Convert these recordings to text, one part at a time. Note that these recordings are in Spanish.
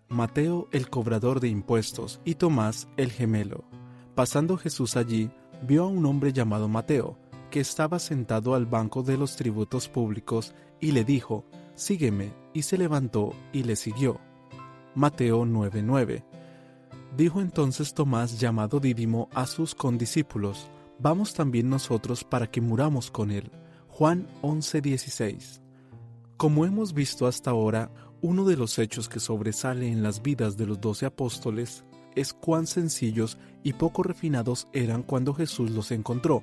Mateo el cobrador de impuestos y Tomás el gemelo. Pasando Jesús allí, vio a un hombre llamado Mateo, que estaba sentado al banco de los tributos públicos, y le dijo: «Sígueme», y se levantó y le siguió. Mateo 9:9. Dijo entonces Tomás, llamado Dídimo, a sus condiscípulos: «Vamos también nosotros para que muramos con él». Juan 11:16. Como hemos visto hasta ahora, uno de los hechos que sobresale en las vidas de los 12 apóstoles es cuán sencillos y poco refinados eran cuando Jesús los encontró.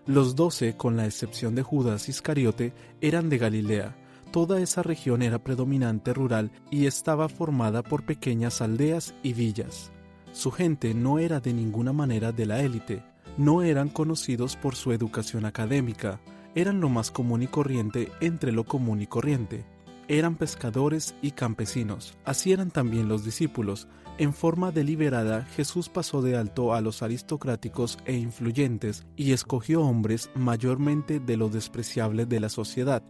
Los 12, con la excepción de Judas Iscariote, eran de Galilea. Toda esa región era predominante rural y estaba formada por pequeñas aldeas y villas. Su gente no era de ninguna manera de la élite, no eran conocidos por su educación académica, eran lo más común y corriente entre lo común y corriente. Eran pescadores y campesinos, así eran también los discípulos. En forma deliberada, Jesús pasó de alto a los aristocráticos e influyentes y escogió hombres mayormente de lo despreciable de la sociedad.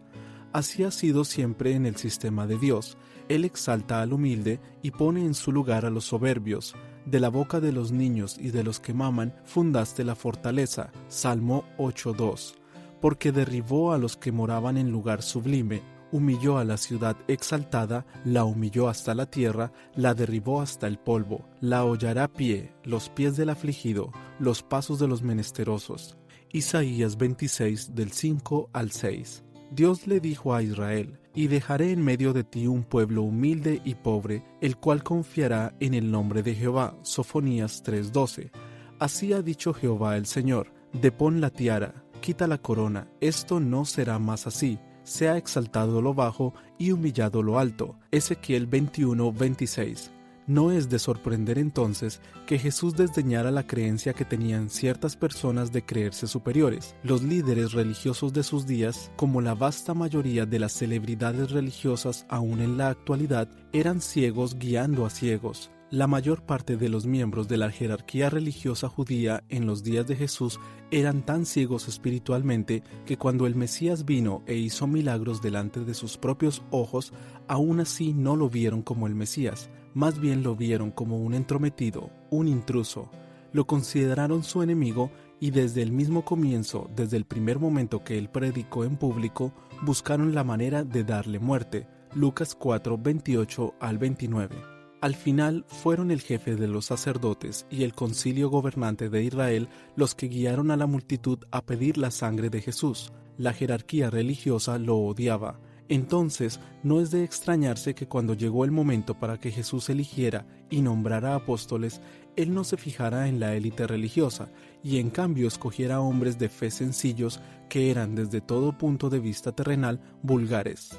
Así ha sido siempre en el sistema de Dios. Él exalta al humilde y pone en su lugar a los soberbios. De la boca de los niños y de los que maman fundaste la fortaleza. Salmo 8:2. Porque derribó a los que moraban en lugar sublime. Humilló a la ciudad exaltada, la humilló hasta la tierra, la derribó hasta el polvo, la hollará a pie, los pies del afligido, los pasos de los menesterosos. Isaías 26, del 5 al 6. Dios le dijo a Israel: «Y dejaré en medio de ti un pueblo humilde y pobre, el cual confiará en el nombre de Jehová». Sofonías 3:12. Así ha dicho Jehová el Señor: «Depón la tiara, quita la corona, esto no será más así. Se ha exaltado lo bajo y humillado lo alto». Ezequiel 21:26. No es de sorprender entonces que Jesús desdeñara la creencia que tenían ciertas personas de creerse superiores. Los líderes religiosos de sus días, como la vasta mayoría de las celebridades religiosas aún en la actualidad, eran ciegos guiando a ciegos. La mayor parte de los miembros de la jerarquía religiosa judía en los días de Jesús eran tan ciegos espiritualmente que cuando el Mesías vino e hizo milagros delante de sus propios ojos, aún así no lo vieron como el Mesías, más bien lo vieron como un entrometido, un intruso. Lo consideraron su enemigo y desde el mismo comienzo, desde el primer momento que él predicó en público, buscaron la manera de darle muerte. Lucas 4:28 al 29. Al final fueron el jefe de los sacerdotes y el concilio gobernante de Israel los que guiaron a la multitud a pedir la sangre de Jesús. La jerarquía religiosa lo odiaba. Entonces, no es de extrañarse que cuando llegó el momento para que Jesús eligiera y nombrara apóstoles, él no se fijara en la élite religiosa y en cambio escogiera hombres de fe sencillos que eran desde todo punto de vista terrenal vulgares.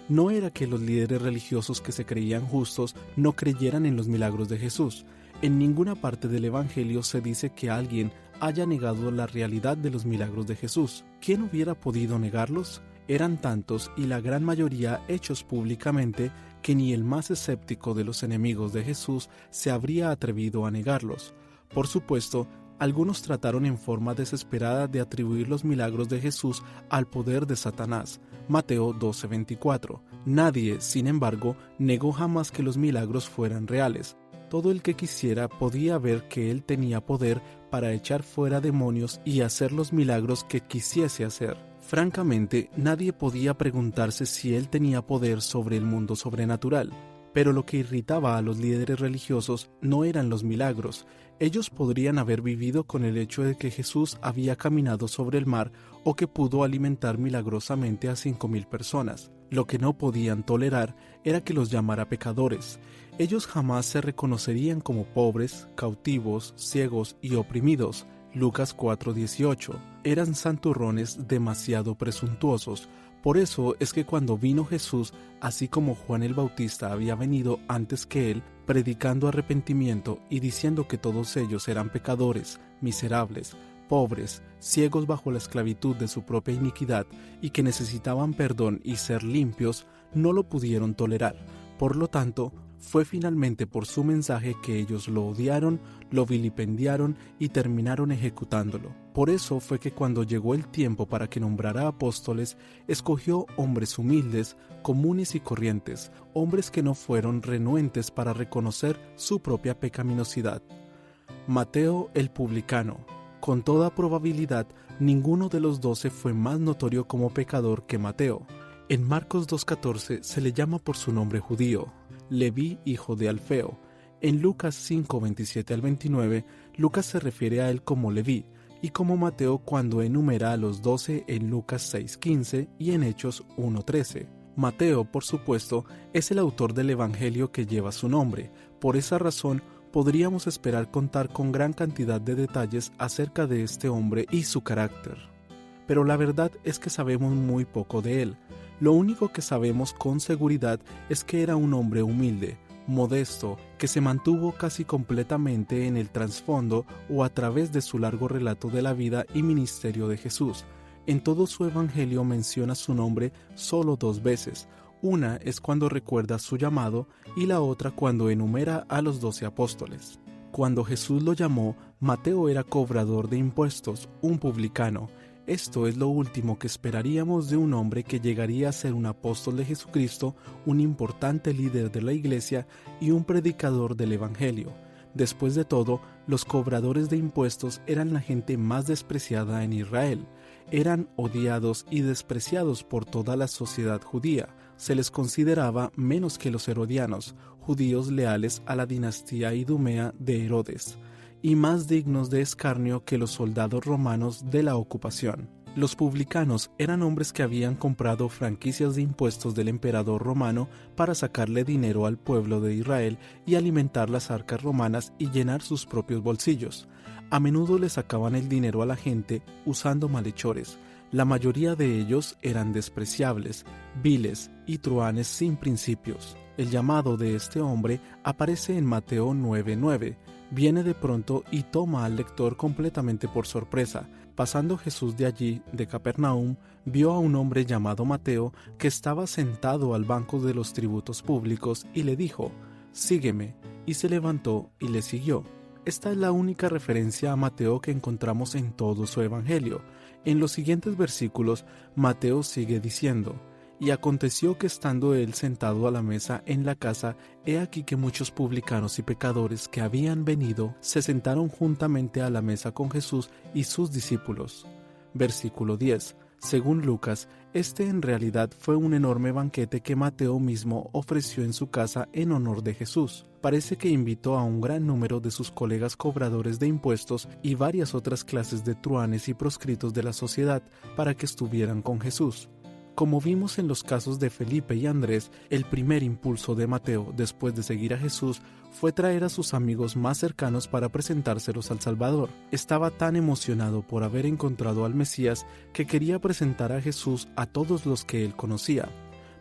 No era que los líderes religiosos que se creían justos no creyeran en los milagros de Jesús. En ninguna parte del Evangelio se dice que alguien haya negado la realidad de los milagros de Jesús. ¿Quién hubiera podido negarlos? Eran tantos y la gran mayoría hechos públicamente que ni el más escéptico de los enemigos de Jesús se habría atrevido a negarlos. Por supuesto, algunos trataron en forma desesperada de atribuir los milagros de Jesús al poder de Satanás. Mateo 12:24. Nadie, sin embargo, negó jamás que los milagros fueran reales. Todo el que quisiera podía ver que él tenía poder para echar fuera demonios y hacer los milagros que quisiese hacer. Francamente, nadie podía preguntarse si él tenía poder sobre el mundo sobrenatural. Pero lo que irritaba a los líderes religiosos no eran los milagros. Ellos podrían haber vivido con el hecho de que Jesús había caminado sobre el mar o que pudo alimentar milagrosamente a 5,000 personas. Lo que no podían tolerar era que los llamara pecadores. Ellos jamás se reconocerían como pobres, cautivos, ciegos y oprimidos. Lucas 4:18. Eran santurrones demasiado presuntuosos. Por eso es que cuando vino Jesús, así como Juan el Bautista había venido antes que él, predicando arrepentimiento y diciendo que todos ellos eran pecadores, miserables, pobres, ciegos bajo la esclavitud de su propia iniquidad y que necesitaban perdón y ser limpios, no lo pudieron tolerar. Por lo tanto, fue finalmente por su mensaje que ellos lo odiaron, lo vilipendiaron y terminaron ejecutándolo. Por eso fue que cuando llegó el tiempo para que nombrara apóstoles, escogió hombres humildes, comunes y corrientes, hombres que no fueron renuentes para reconocer su propia pecaminosidad. Mateo el publicano. Con toda probabilidad, ninguno de los 12 fue más notorio como pecador que Mateo. En Marcos 2:14 se le llama por su nombre judío, Leví, hijo de Alfeo. En Lucas 5:27 al 29, Lucas se refiere a él como Leví, y como Mateo cuando enumera a los 12 en Lucas 6:15 y en Hechos 1:13. Mateo, por supuesto, es el autor del Evangelio que lleva su nombre. Por esa razón, podríamos esperar contar con gran cantidad de detalles acerca de este hombre y su carácter. Pero la verdad es que sabemos muy poco de él. Lo único que sabemos con seguridad es que era un hombre humilde, modesto, que se mantuvo casi completamente en el trasfondo o a través de su largo relato de la vida y ministerio de Jesús. En todo su evangelio menciona su nombre solo 2 veces. Una es cuando recuerda su llamado y la otra cuando enumera a los 12 apóstoles. Cuando Jesús lo llamó, Mateo era cobrador de impuestos, un publicano. Esto es lo último que esperaríamos de un hombre que llegaría a ser un apóstol de Jesucristo, un importante líder de la iglesia y un predicador del evangelio. Después de todo, los cobradores de impuestos eran la gente más despreciada en Israel. Eran odiados y despreciados por toda la sociedad judía. Se les consideraba menos que los herodianos, judíos leales a la dinastía idumea de Herodes, y más dignos de escarnio que los soldados romanos de la ocupación. Los publicanos eran hombres que habían comprado franquicias de impuestos del emperador romano para sacarle dinero al pueblo de Israel y alimentar las arcas romanas y llenar sus propios bolsillos. A menudo le sacaban el dinero a la gente usando malhechores. La mayoría de ellos eran despreciables, viles y truhanes sin principios. El llamado de este hombre aparece en Mateo 9:9. Viene de pronto y toma al lector completamente por sorpresa. Pasando Jesús de allí, de Capernaum, vio a un hombre llamado Mateo que estaba sentado al banco de los tributos públicos y le dijo: «Sígueme», y se levantó y le siguió. Esta es la única referencia a Mateo que encontramos en todo su evangelio. En los siguientes versículos, Mateo sigue diciendo: «Y aconteció que estando él sentado a la mesa en la casa, he aquí que muchos publicanos y pecadores que habían venido se sentaron juntamente a la mesa con Jesús y sus discípulos». Versículo 10. Según Lucas, este en realidad fue un enorme banquete que Mateo mismo ofreció en su casa en honor de Jesús. Parece que invitó a un gran número de sus colegas cobradores de impuestos y varias otras clases de truhanes y proscritos de la sociedad para que estuvieran con Jesús. Como vimos en los casos de Felipe y Andrés, el primer impulso de Mateo después de seguir a Jesús fue traer a sus amigos más cercanos para presentárselos al Salvador. Estaba tan emocionado por haber encontrado al Mesías que quería presentar a Jesús a todos los que él conocía.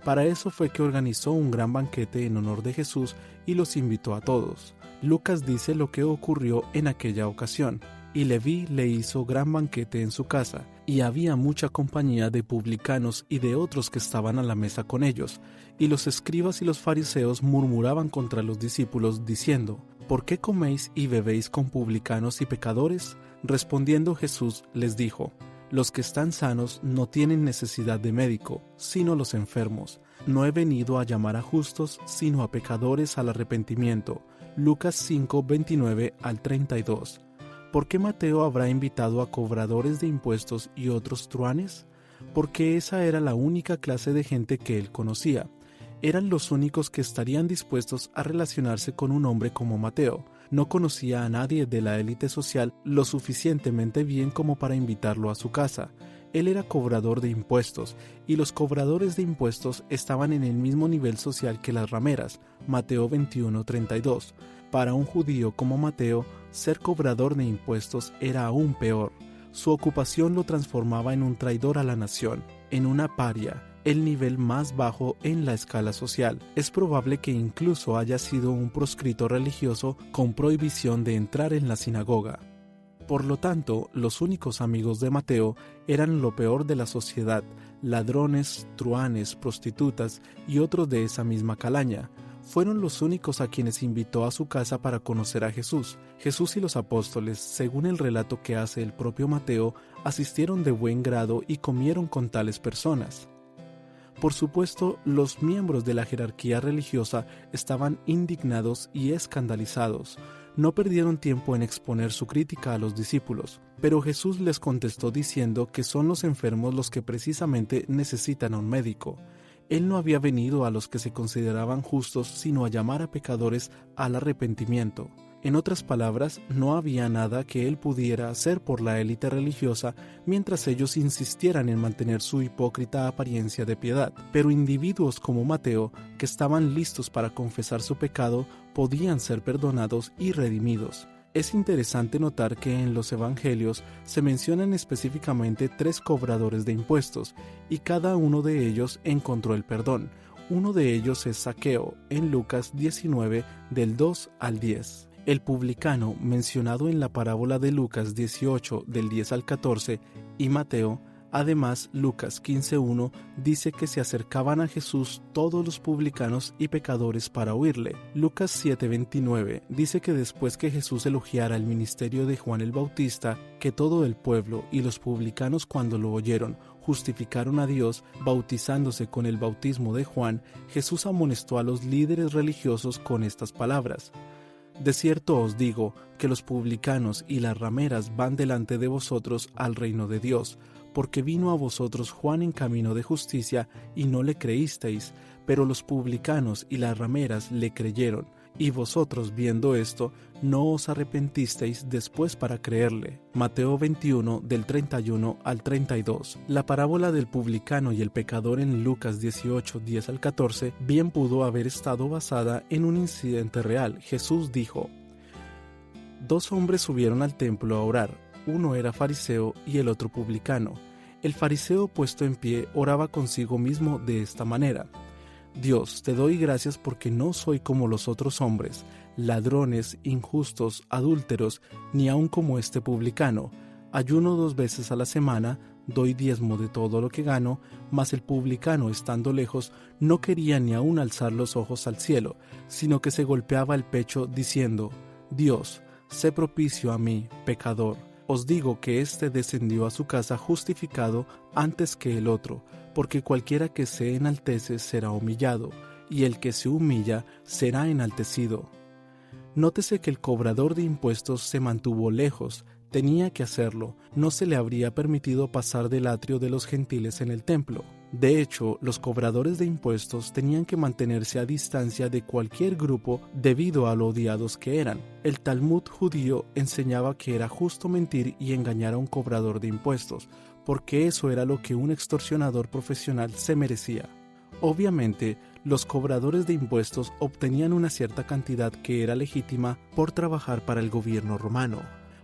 Para eso fue que organizó un gran banquete en honor de Jesús y los invitó a todos. Lucas dice lo que ocurrió en aquella ocasión. Y Leví le hizo gran banquete en su casa, y había mucha compañía de publicanos y de otros que estaban a la mesa con ellos, y los escribas y los fariseos murmuraban contra los discípulos, diciendo: «¿Por qué coméis y bebéis con publicanos y pecadores?». Respondiendo Jesús les dijo: «Los que están sanos no tienen necesidad de médico, sino los enfermos. No he venido a llamar a justos, sino a pecadores al arrepentimiento». Lucas 5:29 al 32. ¿Por qué Mateo habrá invitado a cobradores de impuestos y otros truhanes? Porque esa era la única clase de gente que él conocía. Eran los únicos que estarían dispuestos a relacionarse con un hombre como Mateo. No conocía a nadie de la élite social lo suficientemente bien como para invitarlo a su casa. Él era cobrador de impuestos, y los cobradores de impuestos estaban en el mismo nivel social que las rameras. Mateo 21:32. Para un judío como Mateo, ser cobrador de impuestos era aún peor. Su ocupación lo transformaba en un traidor a la nación, en una paria, el nivel más bajo en la escala social. Es probable que incluso haya sido un proscrito religioso con prohibición de entrar en la sinagoga. Por lo tanto, los únicos amigos de Mateo eran lo peor de la sociedad: ladrones, truhanes, prostitutas y otros de esa misma calaña. fueron los únicos a quienes invitó a su casa para conocer a Jesús. Jesús y los apóstoles, según el relato que hace el propio Mateo, asistieron de buen grado y comieron con tales personas. Por supuesto, los miembros de la jerarquía religiosa estaban indignados y escandalizados. No perdieron tiempo en exponer su crítica a los discípulos, pero Jesús les contestó diciendo que son los enfermos los que precisamente necesitan a un médico. Él no había venido a los que se consideraban justos, sino a llamar a pecadores al arrepentimiento. En otras palabras, no había nada que él pudiera hacer por la élite religiosa mientras ellos insistieran en mantener su hipócrita apariencia de piedad. Pero individuos como Mateo, que estaban listos para confesar su pecado, podían ser perdonados y redimidos. Es interesante notar que en los evangelios se mencionan específicamente 3 cobradores de impuestos, y cada uno de ellos encontró el perdón. Uno de ellos es Zaqueo, en Lucas 19, del 2 al 10. El publicano, mencionado en la parábola de Lucas 18, del 10 al 14, y Mateo. Además, Lucas 15:1 dice que se acercaban a Jesús todos los publicanos y pecadores para oírle. Lucas 7:29 dice que después que Jesús elogiara el ministerio de Juan el Bautista, que todo el pueblo y los publicanos cuando lo oyeron justificaron a Dios bautizándose con el bautismo de Juan, Jesús amonestó a los líderes religiosos con estas palabras: De cierto os digo que los publicanos y las rameras van delante de vosotros al reino de Dios, porque vino a vosotros Juan en camino de justicia y no le creísteis, pero los publicanos y las rameras le creyeron, y vosotros viendo esto, no os arrepentisteis después para creerle. Mateo 21, del 31 al 32. La parábola del publicano y el pecador en Lucas 18, 10 al 14, bien pudo haber estado basada en un incidente real. Jesús dijo: 2 hombres subieron al templo a orar. Uno era fariseo y el otro publicano. El fariseo, puesto en pie, oraba consigo mismo de esta manera: Dios, te doy gracias porque no soy como los otros hombres, ladrones, injustos, adúlteros, ni aun como este publicano. Ayuno 2 veces a la semana, doy diezmo de todo lo que gano. Mas el publicano, estando lejos, no quería ni aun alzar los ojos al cielo, sino que se golpeaba el pecho diciendo: Dios, sé propicio a mí, pecador. Os digo que éste descendió a su casa justificado antes que el otro, porque cualquiera que se enaltece será humillado, y el que se humilla será enaltecido. Nótese que el cobrador de impuestos se mantuvo lejos. Tenía que hacerlo, no se le habría permitido pasar del atrio de los gentiles en el templo. De hecho, los cobradores de impuestos tenían que mantenerse a distancia de cualquier grupo debido a lo odiados que eran. El Talmud judío enseñaba que era justo mentir y engañar a un cobrador de impuestos, porque eso era lo que un extorsionador profesional se merecía. Obviamente, los cobradores de impuestos obtenían una cierta cantidad que era legítima por trabajar para el gobierno romano.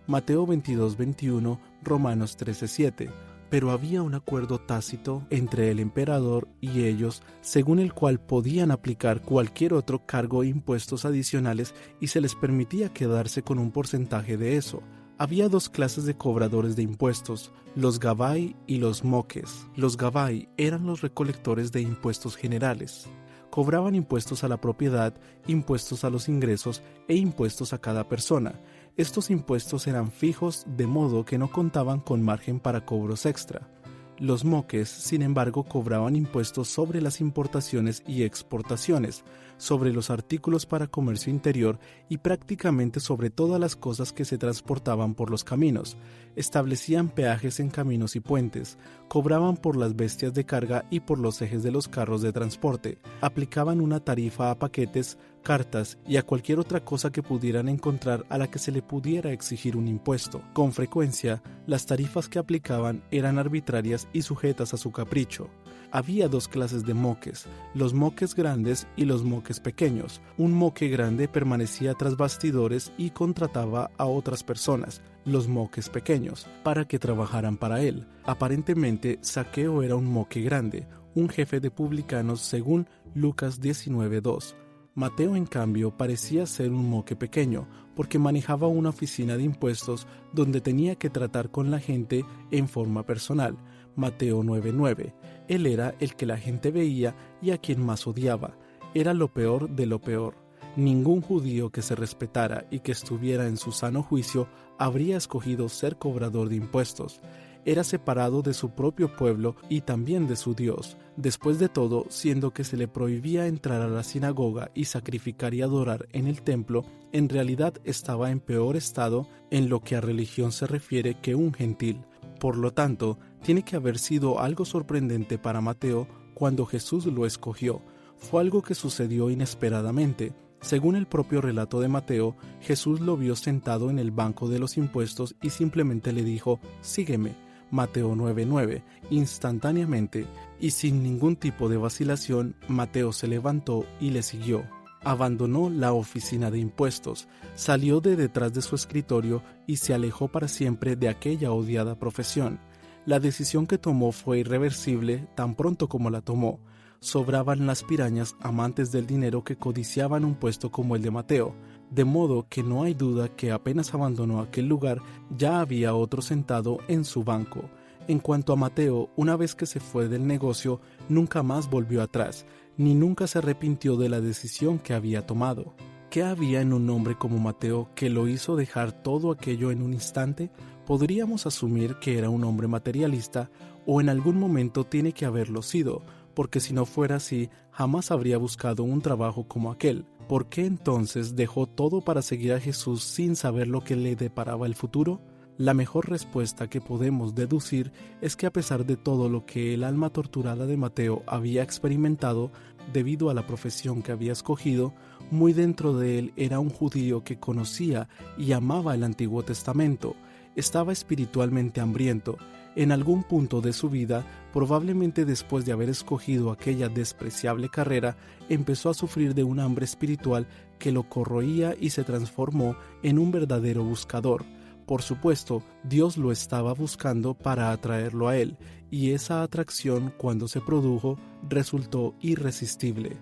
Mateo 22:21, Romanos 13:7. Pero había un acuerdo tácito entre el emperador y ellos, según el cual podían aplicar cualquier otro cargo e impuestos adicionales y se les permitía quedarse con un porcentaje de eso. Había 2 clases de cobradores de impuestos, los gabai y los moques. Los gabai eran los recolectores de impuestos generales. Cobraban impuestos a la propiedad, impuestos a los ingresos e impuestos a cada persona. Estos impuestos eran fijos, de modo que no contaban con margen para cobros extra. Los moques, sin embargo, cobraban impuestos sobre las importaciones y exportaciones, sobre los artículos para comercio interior y prácticamente sobre todas las cosas que se transportaban por los caminos. Establecían peajes en caminos y puentes, cobraban por las bestias de carga y por los ejes de los carros de transporte, aplicaban una tarifa a paquetes, cartas y a cualquier otra cosa que pudieran encontrar a la que se le pudiera exigir un impuesto. Con frecuencia, las tarifas que aplicaban eran arbitrarias y sujetas a su capricho. Había 2 clases de moques, los moques grandes y los moques pequeños. Un moque grande permanecía tras bastidores y contrataba a otras personas, los moques pequeños, para que trabajaran para él. Aparentemente, Zaqueo era un moque grande, un jefe de publicanos según Lucas 19:2. Mateo, en cambio, parecía ser un moque pequeño, porque manejaba una oficina de impuestos donde tenía que tratar con la gente en forma personal. Mateo 9:9. Él era el que la gente veía y a quien más odiaba. era lo peor de lo peor. Ningún judío que se respetara y que estuviera en su sano juicio habría escogido ser cobrador de impuestos. Era separado de su propio pueblo y también de su Dios. Después de todo, siendo que se le prohibía entrar a la sinagoga y sacrificar y adorar en el templo, en realidad estaba en peor estado en lo que a religión se refiere que un gentil. Por lo tanto, tiene que haber sido algo sorprendente para Mateo cuando Jesús lo escogió. Fue algo que sucedió inesperadamente. Según el propio relato de Mateo, Jesús lo vio sentado en el banco de los impuestos y simplemente le dijo: «Sígueme». Mateo 9:9. Instantáneamente y sin ningún tipo de vacilación, Mateo se levantó y le siguió. Abandonó la oficina de impuestos, salió de detrás de su escritorio y se alejó para siempre de aquella odiada profesión. La decisión que tomó fue irreversible tan pronto como la tomó. Sobraban las pirañas amantes del dinero que codiciaban un puesto como el de Mateo, de modo que no hay duda que apenas abandonó aquel lugar, ya había otro sentado en su banco. En cuanto a Mateo, una vez que se fue del negocio, nunca más volvió atrás, ni nunca se arrepintió de la decisión que había tomado. ¿Qué había en un hombre como Mateo que lo hizo dejar todo aquello en un instante? Podríamos asumir que era un hombre materialista, o en algún momento tiene que haberlo sido, porque si no fuera así, jamás habría buscado un trabajo como aquel. ¿Por qué entonces dejó todo para seguir a Jesús sin saber lo que le deparaba el futuro? La mejor respuesta que podemos deducir es que a pesar de todo lo que el alma torturada de Mateo había experimentado debido a la profesión que había escogido, muy dentro de él era un judío que conocía y amaba el Antiguo Testamento. Estaba espiritualmente hambriento. En algún punto de su vida, probablemente después de haber escogido aquella despreciable carrera, empezó a sufrir de un hambre espiritual que lo corroía y se transformó en un verdadero buscador. Por supuesto, Dios lo estaba buscando para atraerlo a él, y esa atracción, cuando se produjo, resultó irresistible.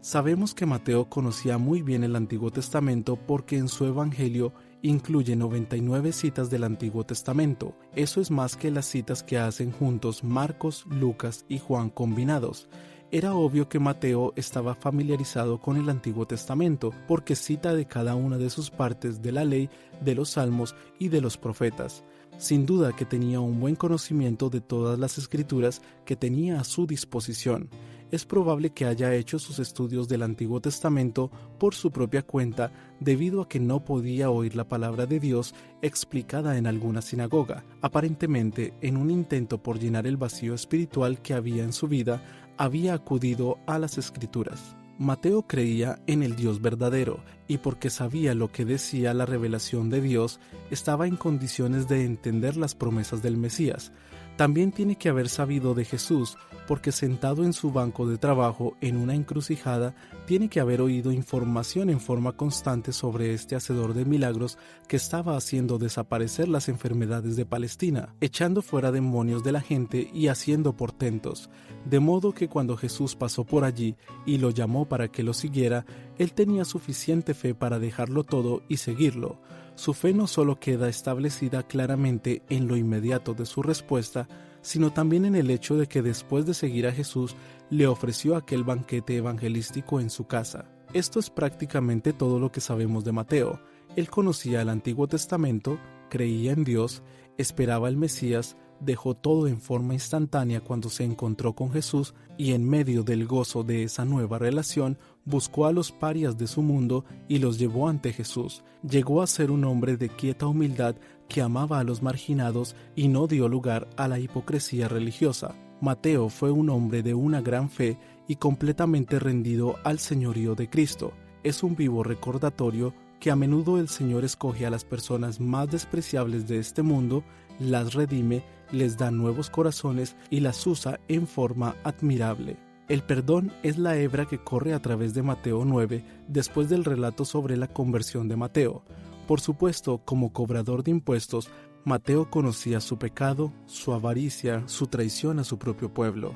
Sabemos que Mateo conocía muy bien el Antiguo Testamento porque en su Evangelio incluye 99 citas del Antiguo Testamento. Eso es más que las citas que hacen juntos Marcos, Lucas y Juan combinados. Era obvio que Mateo estaba familiarizado con el Antiguo Testamento porque cita de cada una de sus partes de la ley, de los salmos y de los profetas. Sin duda que tenía un buen conocimiento de todas las escrituras que tenía a su disposición. Es probable que haya hecho sus estudios del Antiguo Testamento por su propia cuenta debido a que no podía oír la palabra de Dios explicada en alguna sinagoga. Aparentemente, en un intento por llenar el vacío espiritual que había en su vida, había acudido a las Escrituras. Mateo creía en el Dios verdadero y porque sabía lo que decía la revelación de Dios, estaba en condiciones de entender las promesas del Mesías. También tiene que haber sabido de Jesús, porque sentado en su banco de trabajo en una encrucijada, tiene que haber oído información en forma constante sobre este hacedor de milagros que estaba haciendo desaparecer las enfermedades de Palestina, echando fuera demonios de la gente y haciendo portentos. De modo que cuando Jesús pasó por allí y lo llamó para que lo siguiera, él tenía suficiente fe para dejarlo todo y seguirlo. Su fe no solo queda establecida claramente en lo inmediato de su respuesta, sino también en el hecho de que después de seguir a Jesús, le ofreció aquel banquete evangelístico en su casa. Esto es prácticamente todo lo que sabemos de Mateo. Él conocía el Antiguo Testamento, creía en Dios, esperaba al Mesías, dejó todo en forma instantánea cuando se encontró con Jesús y en medio del gozo de esa nueva relación, buscó a los parias de su mundo y los llevó ante Jesús. Llegó a ser un hombre de quieta humildad que amaba a los marginados y no dio lugar a la hipocresía religiosa. Mateo fue un hombre de una gran fe y completamente rendido al señorío de Cristo. Es un vivo recordatorio que a menudo el Señor escoge a las personas más despreciables de este mundo, las redime, les da nuevos corazones y las usa en forma admirable. El perdón es la hebra que corre a través de Mateo 9 después del relato sobre la conversión de Mateo. Por supuesto, como cobrador de impuestos, Mateo conocía su pecado, su avaricia, su traición a su propio pueblo.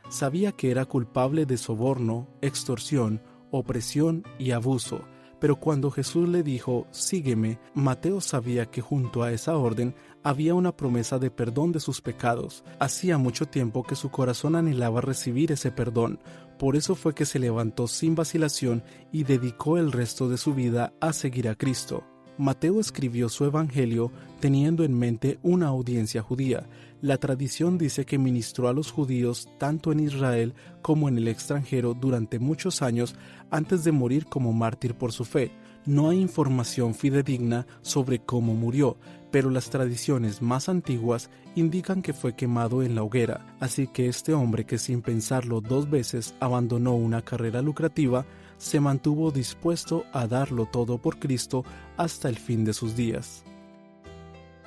Sabía que era culpable de soborno, extorsión, opresión y abuso, Pero cuando Jesús le dijo, sígueme, Mateo sabía que junto a esa orden había una promesa de perdón de sus pecados. Hacía mucho tiempo que su corazón anhelaba recibir ese perdón. Por eso fue que se levantó sin vacilación y dedicó el resto de su vida a seguir a Cristo. Mateo escribió su evangelio teniendo en mente una audiencia judía. La tradición dice que ministró a los judíos tanto en Israel como en el extranjero durante muchos años antes de morir como mártir por su fe. No hay información fidedigna sobre cómo murió, pero las tradiciones más antiguas indican que fue quemado en la hoguera. Así que este hombre, que sin pensarlo 2 veces abandonó una carrera lucrativa, se mantuvo dispuesto a darlo todo por Cristo hasta el fin de sus días.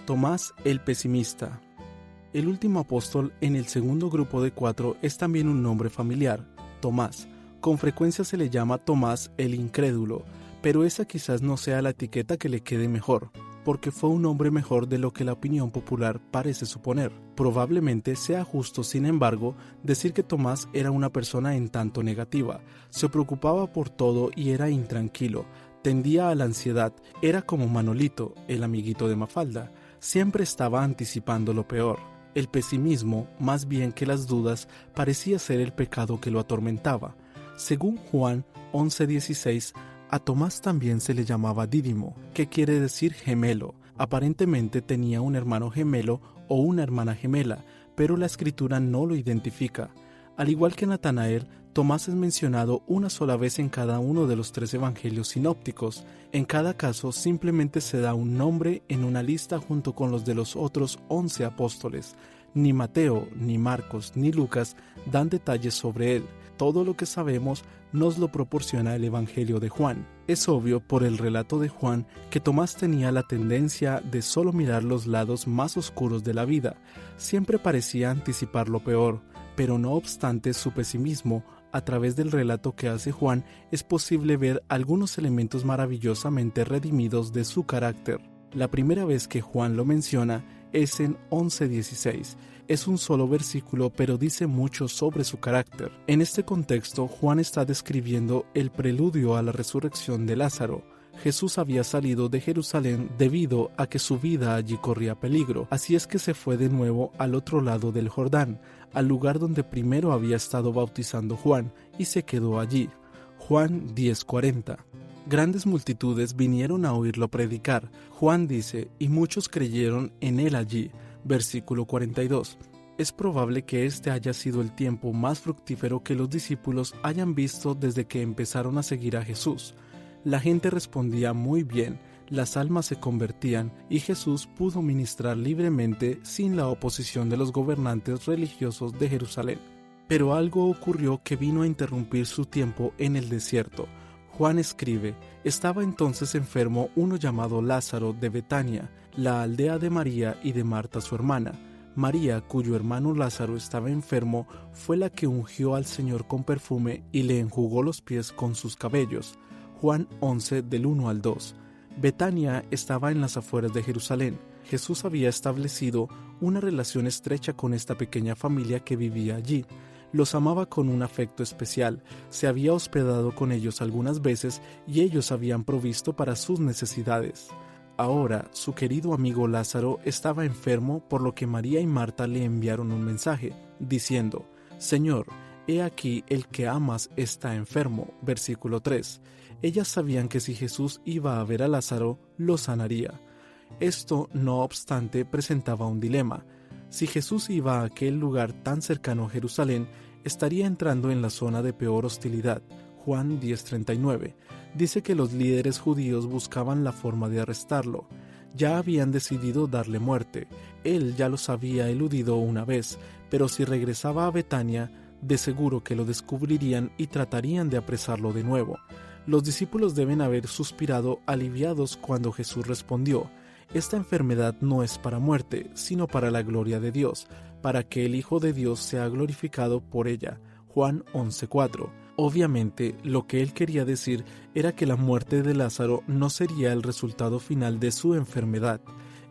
Tomás el pesimista. El último apóstol en el segundo grupo de 4 es también un nombre familiar, Tomás. Con frecuencia se le llama Tomás el incrédulo, pero esa quizás no sea la etiqueta que le quede mejor, porque fue un hombre mejor de lo que la opinión popular parece suponer. Probablemente sea justo, sin embargo, decir que Tomás era una persona en tanto negativa. Se preocupaba por todo y era intranquilo, tendía a la ansiedad, era como Manolito, el amiguito de Mafalda, siempre estaba anticipando lo peor. El pesimismo, más bien que las dudas, parecía ser el pecado que lo atormentaba. Según Juan 11:16, a Tomás también se le llamaba Dídimo, que quiere decir gemelo. Aparentemente tenía un hermano gemelo o una hermana gemela, pero la escritura no lo identifica. Al igual que Natanael, Tomás es mencionado una sola vez en cada uno de los 3 evangelios sinópticos. En cada caso simplemente se da un nombre en una lista junto con los de los otros 11 apóstoles. Ni Mateo, ni Marcos, ni Lucas dan detalles sobre él. Todo lo que sabemos nos lo proporciona el Evangelio de Juan. Es obvio por el relato de Juan que Tomás tenía la tendencia de solo mirar los lados más oscuros de la vida. Siempre parecía anticipar lo peor, pero no obstante su pesimismo, a través del relato que hace Juan, es posible ver algunos elementos maravillosamente redimidos de su carácter. La primera vez que Juan lo menciona es en 11:16. Es un solo versículo, pero dice mucho sobre su carácter. En este contexto, Juan está describiendo el preludio a la resurrección de Lázaro. Jesús había salido de Jerusalén debido a que su vida allí corría peligro, así es que se fue de nuevo al otro lado del Jordán, al lugar donde primero había estado bautizando Juan, y se quedó allí. Juan 10:40. Grandes multitudes vinieron a oírlo predicar. Juan dice, y muchos creyeron en él allí. Versículo 42. Es probable que este haya sido el tiempo más fructífero que los discípulos hayan visto desde que empezaron a seguir a Jesús. La gente respondía muy bien, las almas se convertían y Jesús pudo ministrar libremente sin la oposición de los gobernantes religiosos de Jerusalén. Pero algo ocurrió que vino a interrumpir su tiempo en el desierto. Juan escribe, estaba entonces enfermo uno llamado Lázaro de Betania, la aldea de María y de Marta su hermana. María, cuyo hermano Lázaro estaba enfermo, fue la que ungió al Señor con perfume y le enjugó los pies con sus cabellos. Juan 11 del 1 al 2. Betania estaba en las afueras de Jerusalén. Jesús había establecido una relación estrecha con esta pequeña familia que vivía allí. Los amaba con un afecto especial, se había hospedado con ellos algunas veces y ellos habían provisto para sus necesidades. Ahora, su querido amigo Lázaro estaba enfermo, por lo que María y Marta le enviaron un mensaje, diciendo, Señor, he aquí el que amas está enfermo. Versículo 3. Ellas sabían que si Jesús iba a ver a Lázaro, lo sanaría. Esto, no obstante, presentaba un dilema. Si Jesús iba a aquel lugar tan cercano a Jerusalén, estaría entrando en la zona de peor hostilidad. Juan 10:39. Dice que los líderes judíos buscaban la forma de arrestarlo. Ya habían decidido darle muerte. Él ya los había eludido una vez, pero si regresaba a Betania, de seguro que lo descubrirían y tratarían de apresarlo de nuevo. Los discípulos deben haber suspirado aliviados cuando Jesús respondió, esta enfermedad no es para muerte, sino para la gloria de Dios, para que el Hijo de Dios sea glorificado por ella. Juan 11:4. Obviamente, lo que él quería decir era que la muerte de Lázaro no sería el resultado final de su enfermedad.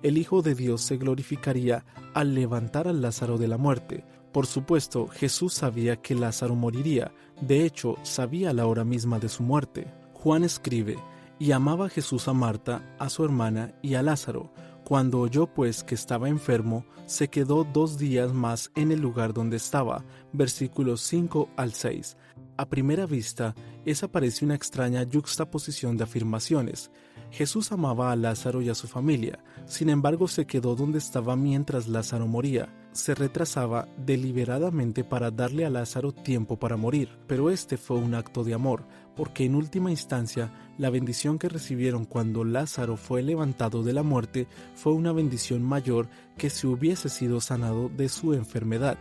El Hijo de Dios se glorificaría al levantar a Lázaro de la muerte. Por supuesto, Jesús sabía que Lázaro moriría, de hecho, sabía la hora misma de su muerte. Juan escribe, Y amaba Jesús a Marta, a su hermana y a Lázaro. Cuando oyó pues que estaba enfermo, se quedó 2 días más en el lugar donde estaba. Versículos 5 al 6. A primera vista, esa parece una extraña yuxtaposición de afirmaciones. Jesús amaba a Lázaro y a su familia, sin embargo se quedó donde estaba mientras Lázaro moría. Se retrasaba deliberadamente para darle a Lázaro tiempo para morir, pero este fue un acto de amor, porque en última instancia la bendición que recibieron cuando Lázaro fue levantado de la muerte fue una bendición mayor que si hubiese sido sanado de su enfermedad.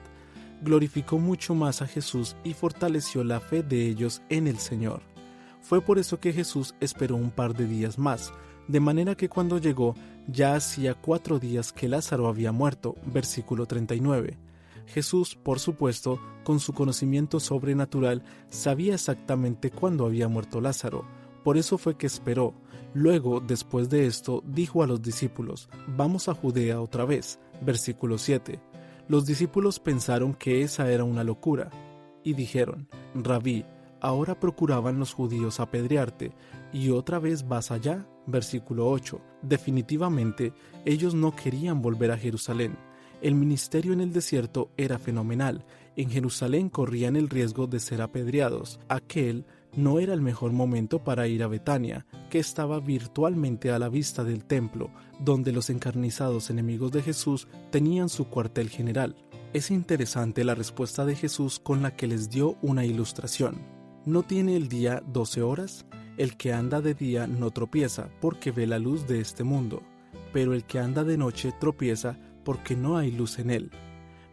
Glorificó mucho más a Jesús y fortaleció la fe de ellos en el Señor. Fue por eso que Jesús esperó un par de días más, de manera que cuando llegó ya hacía 4 días que Lázaro había muerto. Versículo 39. Jesús, por supuesto, con su conocimiento sobrenatural, sabía exactamente cuándo había muerto Lázaro. Por eso fue que esperó. Luego, después de esto, dijo a los discípulos: «Vamos a Judea otra vez». Versículo 7. Los discípulos pensaron que esa era una locura, y dijeron: «Rabí, ahora procuraban los judíos apedrearte, ¿y otra vez vas allá?». Versículo 8. Definitivamente, ellos no querían volver a Jerusalén. El ministerio en el desierto era fenomenal. En Jerusalén corrían el riesgo de ser apedreados. Aquel no era el mejor momento para ir a Betania, que estaba virtualmente a la vista del templo, donde los encarnizados enemigos de Jesús tenían su cuartel general. Es interesante la respuesta de Jesús con la que les dio una ilustración. ¿No tiene el día 12 horas? El que anda de día no tropieza, porque ve la luz de este mundo, pero el que anda de noche tropieza porque no hay luz en él.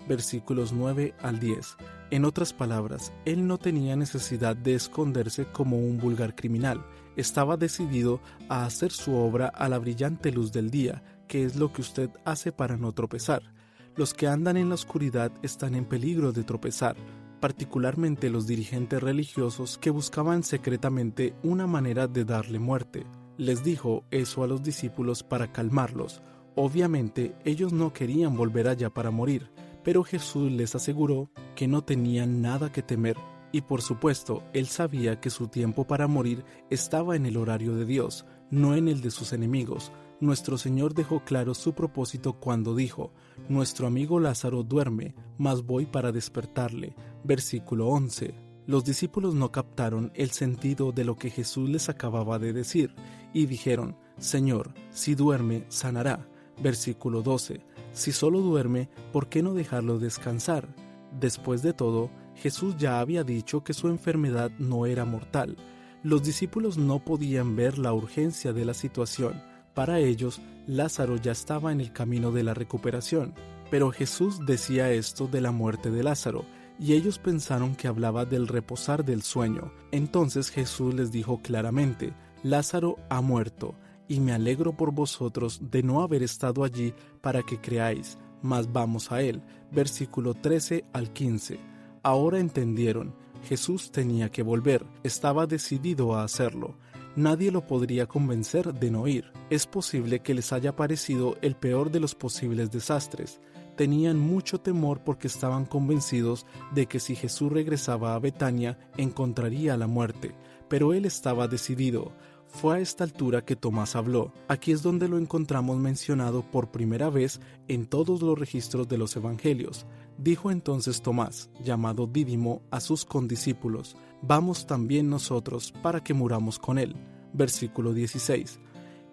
Versículos 9 al 10. En otras palabras, él no tenía necesidad de esconderse como un vulgar criminal. Estaba decidido a hacer su obra a la brillante luz del día, que es lo que usted hace para no tropezar. Los que andan en la oscuridad están en peligro de tropezar, particularmente los dirigentes religiosos que buscaban secretamente una manera de darle muerte. Les dijo eso a los discípulos para calmarlos. Obviamente, ellos no querían volver allá para morir, pero Jesús les aseguró que no tenían nada que temer, y por supuesto, él sabía que su tiempo para morir estaba en el horario de Dios, no en el de sus enemigos. Nuestro Señor dejó claro su propósito cuando dijo: «Nuestro amigo Lázaro duerme, mas voy para despertarle». Versículo 11. Los discípulos no captaron el sentido de lo que Jesús les acababa de decir, y dijeron: «Señor, si duerme, sanará». Versículo 12. Si solo duerme, ¿por qué no dejarlo descansar? Después de todo, Jesús ya había dicho que su enfermedad no era mortal. Los discípulos no podían ver la urgencia de la situación. Para ellos, Lázaro ya estaba en el camino de la recuperación. Pero Jesús decía esto de la muerte de Lázaro, y ellos pensaron que hablaba del reposar del sueño. Entonces Jesús les dijo claramente: «Lázaro ha muerto, y me alegro por vosotros de no haber estado allí para que creáis, mas vamos a él». Versículo 13 al 15. Ahora entendieron. Jesús tenía que volver, estaba decidido a hacerlo. Nadie lo podría convencer de no ir. Es posible que les haya parecido el peor de los posibles desastres. Tenían mucho temor porque estaban convencidos de que si Jesús regresaba a Betania encontraría la muerte, pero él estaba decidido. Fue a esta altura que Tomás habló. Aquí es donde lo encontramos mencionado por primera vez en todos los registros de los evangelios. Dijo entonces Tomás, llamado Dídimo, a sus condiscípulos: «Vamos también nosotros para que muramos con él». Versículo 16.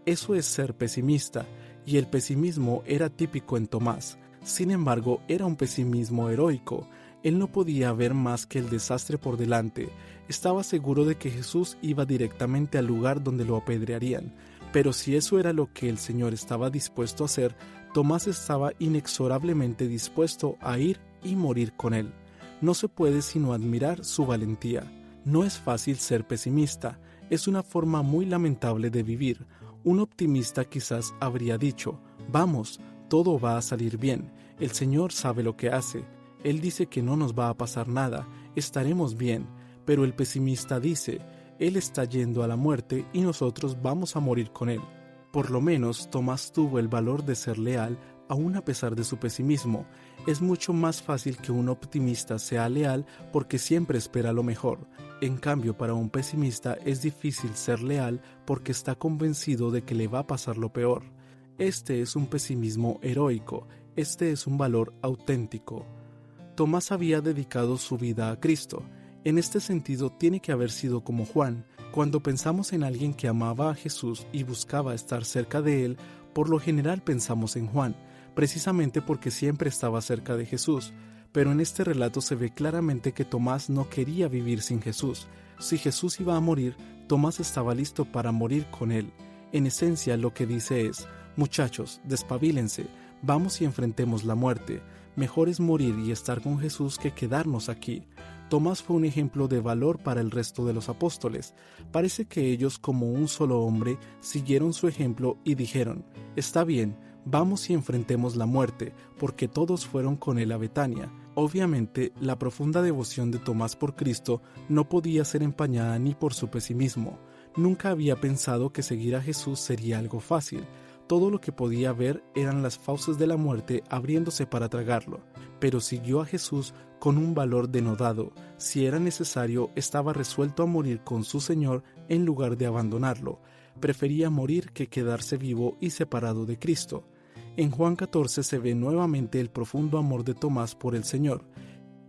Eso es ser pesimista, y el pesimismo era típico en Tomás. Sin embargo, era un pesimismo heroico. Él no podía ver más que el desastre por delante. Estaba seguro de que Jesús iba directamente al lugar donde lo apedrearían. Pero si eso era lo que el Señor estaba dispuesto a hacer, Tomás estaba inexorablemente dispuesto a ir y morir con él. No se puede sino admirar su valentía. No es fácil ser pesimista. Es una forma muy lamentable de vivir. Un optimista quizás habría dicho: «Vamos, todo va a salir bien. El Señor sabe lo que hace. Él dice que no nos va a pasar nada, estaremos bien». Pero el pesimista dice: «Él está yendo a la muerte y nosotros vamos a morir con él». Por lo menos Tomás tuvo el valor de ser leal aún a pesar de su pesimismo. Es mucho más fácil que un optimista sea leal porque siempre espera lo mejor. En cambio, para un pesimista es difícil ser leal porque está convencido de que le va a pasar lo peor. Este es un pesimismo heroico, este es un valor auténtico. Tomás había dedicado su vida a Cristo. En este sentido, tiene que haber sido como Juan. Cuando pensamos en alguien que amaba a Jesús y buscaba estar cerca de él, por lo general pensamos en Juan, precisamente porque siempre estaba cerca de Jesús. Pero en este relato se ve claramente que Tomás no quería vivir sin Jesús. Si Jesús iba a morir, Tomás estaba listo para morir con él. En esencia, lo que dice es: muchachos, despabilense, vamos y enfrentemos la muerte. Mejor es morir y estar con Jesús que quedarnos aquí. Tomás fue un ejemplo de valor para el resto de los apóstoles. Parece que ellos, como un solo hombre, siguieron su ejemplo y dijeron: está bien, vamos y enfrentemos la muerte, porque todos fueron con él a Betania. Obviamente, la profunda devoción de Tomás por Cristo no podía ser empañada ni por su pesimismo. Nunca había pensado que seguir a Jesús sería algo fácil. Todo lo que podía ver eran las fauces de la muerte abriéndose para tragarlo. Pero siguió a Jesús con un valor denodado. Si era necesario, estaba resuelto a morir con su Señor en lugar de abandonarlo. Prefería morir que quedarse vivo y separado de Cristo. En Juan 14 se ve nuevamente el profundo amor de Tomás por el Señor.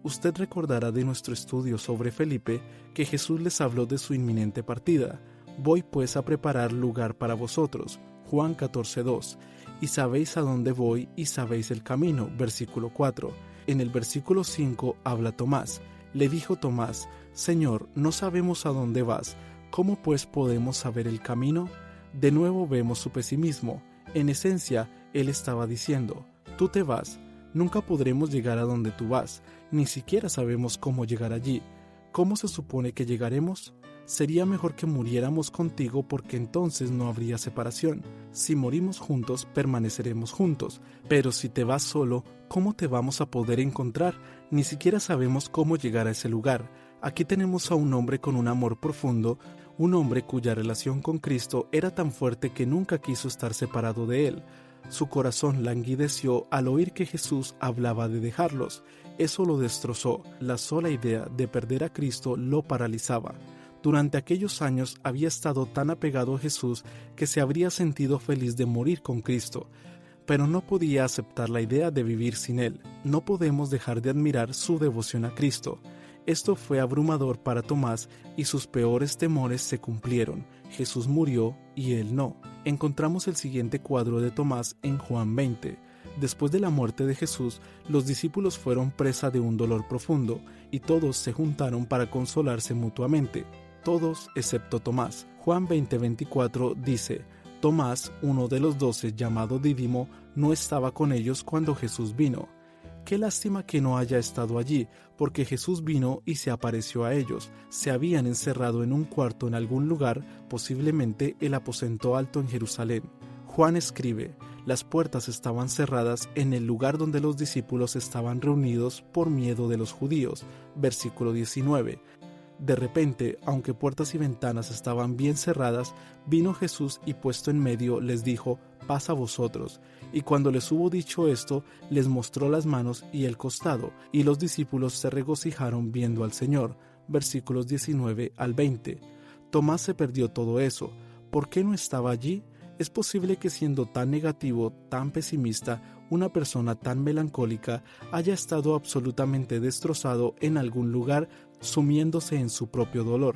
Usted recordará de nuestro estudio sobre Felipe que Jesús les habló de su inminente partida. Voy pues a preparar lugar para vosotros. Juan 14:2. Y sabéis a dónde voy y sabéis el camino. Versículo 4. En el versículo 5 habla Tomás. Le dijo Tomás: Señor, no sabemos a dónde vas. ¿Cómo pues podemos saber el camino? De nuevo vemos su pesimismo. En esencia, él estaba diciendo: tú te vas, nunca podremos llegar a donde tú vas, ni siquiera sabemos cómo llegar allí. ¿Cómo se supone que llegaremos? Sería mejor que muriéramos contigo porque entonces no habría separación. Si morimos juntos, permaneceremos juntos. Pero si te vas solo, ¿cómo te vamos a poder encontrar? Ni siquiera sabemos cómo llegar a ese lugar. Aquí tenemos a un hombre con un amor profundo, un hombre cuya relación con Cristo era tan fuerte que nunca quiso estar separado de él. Su corazón languideció al oír que Jesús hablaba de dejarlos. Eso lo destrozó. La sola idea de perder a Cristo lo paralizaba. Durante aquellos años había estado tan apegado a Jesús que se habría sentido feliz de morir con Cristo, pero no podía aceptar la idea de vivir sin Él. No podemos dejar de admirar su devoción a Cristo. Esto fue abrumador para Tomás y sus peores temores se cumplieron. Jesús murió y él no. Encontramos el siguiente cuadro de Tomás en Juan 20. Después de la muerte de Jesús, los discípulos fueron presa de un dolor profundo y todos se juntaron para consolarse mutuamente. Todos excepto Tomás. Juan 20:24 dice: Tomás, uno de los 12, llamado Dídimo, no estaba con ellos cuando Jesús vino. Qué lástima que no haya estado allí, porque Jesús vino y se apareció a ellos. Se habían encerrado en un cuarto en algún lugar, posiblemente el aposento alto en Jerusalén. Juan escribe: las puertas estaban cerradas en el lugar donde los discípulos estaban reunidos por miedo de los judíos. Versículo 19. De repente, aunque puertas y ventanas estaban bien cerradas, vino Jesús y puesto en medio les dijo: paz a vosotros. Y cuando les hubo dicho esto, les mostró las manos y el costado, y los discípulos se regocijaron viendo al Señor. Versículos 19 al 20. Tomás se perdió todo eso. ¿Por qué no estaba allí? Es posible que siendo tan negativo, tan pesimista, una persona tan melancólica haya estado absolutamente destrozado en algún lugar, sumiéndose en su propio dolor.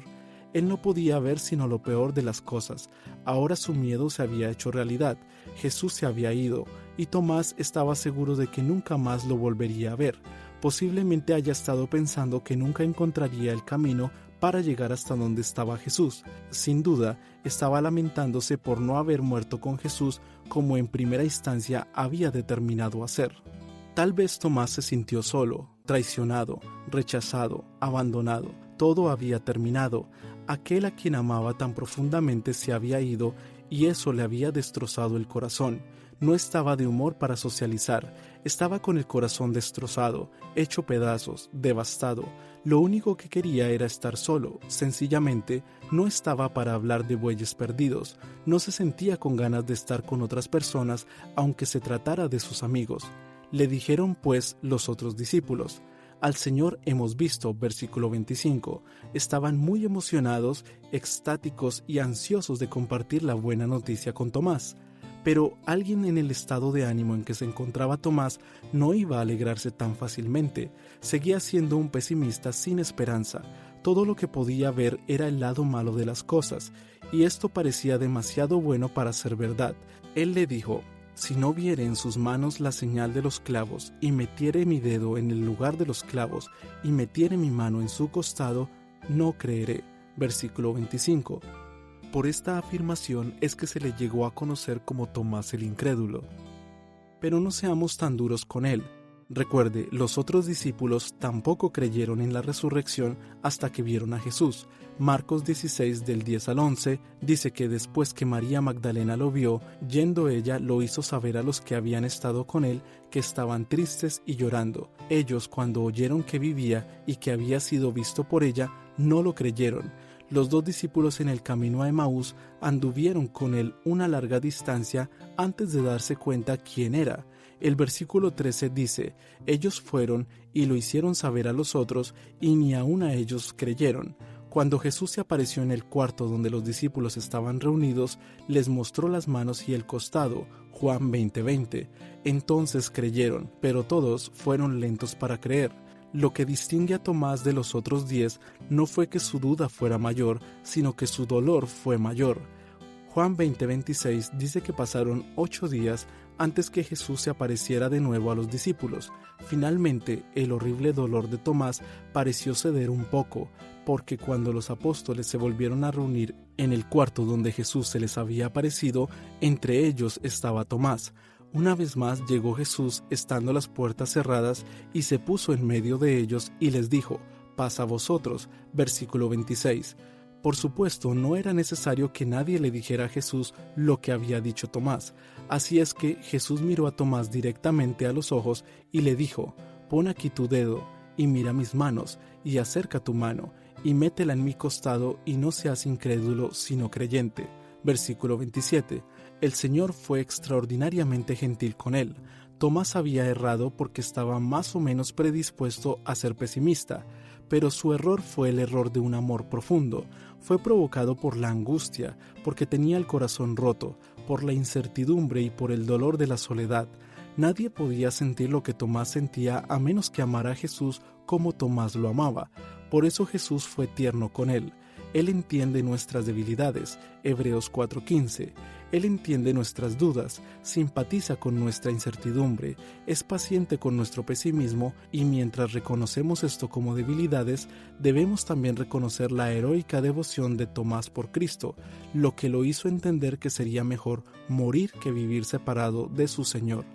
Él no podía ver sino lo peor de las cosas. Ahora su miedo se había hecho realidad. Jesús se había ido, y Tomás estaba seguro de que nunca más lo volvería a ver. Posiblemente haya estado pensando que nunca encontraría el camino para llegar hasta donde estaba Jesús. Sin duda, estaba lamentándose por no haber muerto con Jesús como en primera instancia había determinado hacer. Tal vez Tomás se sintió solo, traicionado, rechazado, abandonado. Todo había terminado. Aquel a quien amaba tan profundamente se había ido y eso le había destrozado el corazón. No estaba de humor para socializar, estaba con el corazón destrozado, hecho pedazos, devastado. Lo único que quería era estar solo, sencillamente no estaba para hablar de bueyes perdidos, no se sentía con ganas de estar con otras personas aunque se tratara de sus amigos. Le dijeron pues los otros discípulos: al Señor hemos visto, versículo 25. Estaban muy emocionados, extáticos y ansiosos de compartir la buena noticia con Tomás. Pero alguien en el estado de ánimo en que se encontraba Tomás no iba a alegrarse tan fácilmente. Seguía siendo un pesimista sin esperanza. Todo lo que podía ver era el lado malo de las cosas, y esto parecía demasiado bueno para ser verdad. Él le dijo: si no viere en sus manos la señal de los clavos, y metiere mi dedo en el lugar de los clavos, y metiere mi mano en su costado, no creeré. Versículo 25. Por esta afirmación es que se le llegó a conocer como Tomás el Incrédulo. Pero no seamos tan duros con él. Recuerde, los otros discípulos tampoco creyeron en la resurrección hasta que vieron a Jesús. Marcos 16 del 10 al 11 dice que después que María Magdalena lo vio, yendo ella lo hizo saber a los que habían estado con él que estaban tristes y llorando. Ellos, cuando oyeron que vivía y que había sido visto por ella, no lo creyeron. Los dos discípulos en el camino a Emaús anduvieron con él una larga distancia antes de darse cuenta quién era. El versículo 13 dice: ellos fueron y lo hicieron saber a los otros, y ni aun a ellos creyeron. Cuando Jesús se apareció en el cuarto donde los discípulos estaban reunidos, les mostró las manos y el costado. Juan 20:20. Entonces creyeron, pero todos fueron lentos para creer. Lo que distingue a Tomás de los otros 10 no fue que su duda fuera mayor, sino que su dolor fue mayor. Juan 20:26 dice que pasaron 8 días antes que Jesús se apareciera de nuevo a los discípulos. Finalmente, el horrible dolor de Tomás pareció ceder un poco, porque cuando los apóstoles se volvieron a reunir en el cuarto donde Jesús se les había aparecido, entre ellos estaba Tomás. Una vez más llegó Jesús estando las puertas cerradas y se puso en medio de ellos y les dijo: paz a vosotros. Versículo 26. Por supuesto, no era necesario que nadie le dijera a Jesús lo que había dicho Tomás. Así es que Jesús miró a Tomás directamente a los ojos y le dijo: pon aquí tu dedo y mira mis manos, y acerca tu mano y métela en mi costado, y no seas incrédulo sino creyente. Versículo 27. El Señor fue extraordinariamente gentil con él. Tomás había errado porque estaba más o menos predispuesto a ser pesimista, pero su error fue el error de un amor profundo. Fue provocado por la angustia, porque tenía el corazón roto, por la incertidumbre y por el dolor de la soledad. Nadie podía sentir lo que Tomás sentía a menos que amara a Jesús como Tomás lo amaba. Por eso Jesús fue tierno con él. Él entiende nuestras debilidades, Hebreos 4:15. Él entiende nuestras dudas, simpatiza con nuestra incertidumbre, es paciente con nuestro pesimismo, y mientras reconocemos esto como debilidades, debemos también reconocer la heroica devoción de Tomás por Cristo, lo que lo hizo entender que sería mejor morir que vivir separado de su Señor.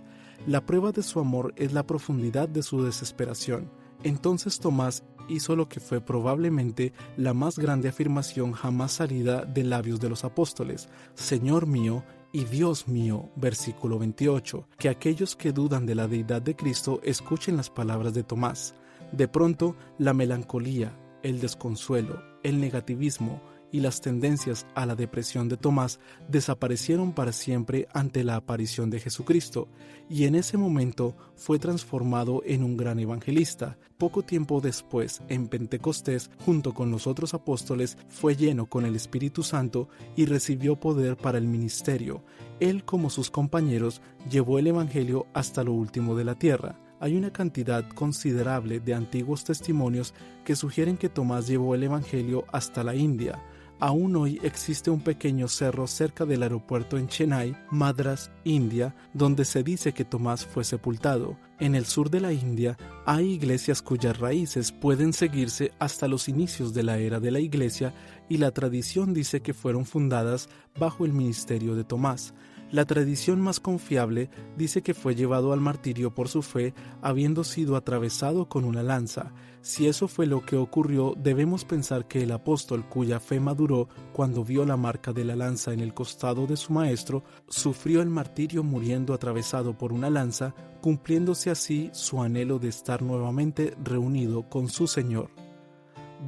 La prueba de su amor es la profundidad de su desesperación. Entonces Tomás hizo lo que fue probablemente la más grande afirmación jamás salida de labios de los apóstoles: Señor mío y Dios mío. Versículo 28. Que aquellos que dudan de la deidad de Cristo escuchen las palabras de Tomás. De pronto, la melancolía, el desconsuelo, el negativismo y las tendencias a la depresión de Tomás desaparecieron para siempre ante la aparición de Jesucristo, y en ese momento fue transformado en un gran evangelista. Poco tiempo después, en Pentecostés, junto con los otros apóstoles, fue lleno con el Espíritu Santo y recibió poder para el ministerio. Él, como sus compañeros, llevó el evangelio hasta lo último de la tierra. Hay una cantidad considerable de antiguos testimonios que sugieren que Tomás llevó el evangelio hasta la India. Aún hoy existe un pequeño cerro cerca del aeropuerto en Chennai, Madras, India, donde se dice que Tomás fue sepultado. En el sur de la India hay iglesias cuyas raíces pueden seguirse hasta los inicios de la era de la iglesia, y la tradición dice que fueron fundadas bajo el ministerio de Tomás. La tradición más confiable dice que fue llevado al martirio por su fe, habiendo sido atravesado con una lanza. Si eso fue lo que ocurrió, debemos pensar que el apóstol, cuya fe maduró cuando vio la marca de la lanza en el costado de su maestro, sufrió el martirio muriendo atravesado por una lanza, cumpliéndose así su anhelo de estar nuevamente reunido con su Señor.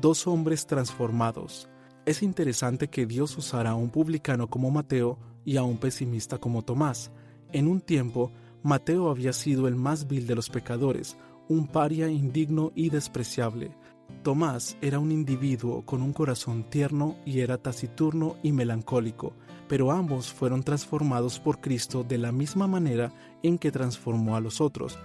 2 hombres transformados. Es interesante que Dios usara a un publicano como Mateo y a un pesimista como Tomás. En un tiempo, Mateo había sido el más vil de los pecadores, un paria indigno y despreciable. Tomás era un individuo con un corazón tierno y era taciturno y melancólico, pero ambos fueron transformados por Cristo de la misma manera en que transformó a los otros.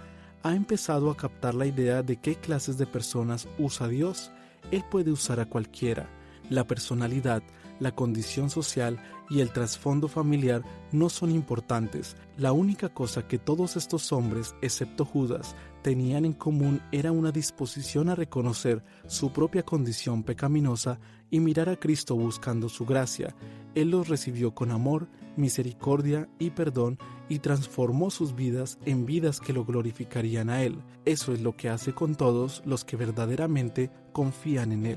¿Ha empezado a captar la idea de qué clases de personas usa Dios? Él puede usar a cualquiera. La personalidad, la condición social y el trasfondo familiar no son importantes. La única cosa que todos estos hombres, excepto Judas, tenían en común era una disposición a reconocer su propia condición pecaminosa y mirar a Cristo buscando su gracia. Él los recibió con amor, misericordia y perdón y transformó sus vidas en vidas que lo glorificarían a Él. Eso es lo que hace con todos los que verdaderamente confían en Él.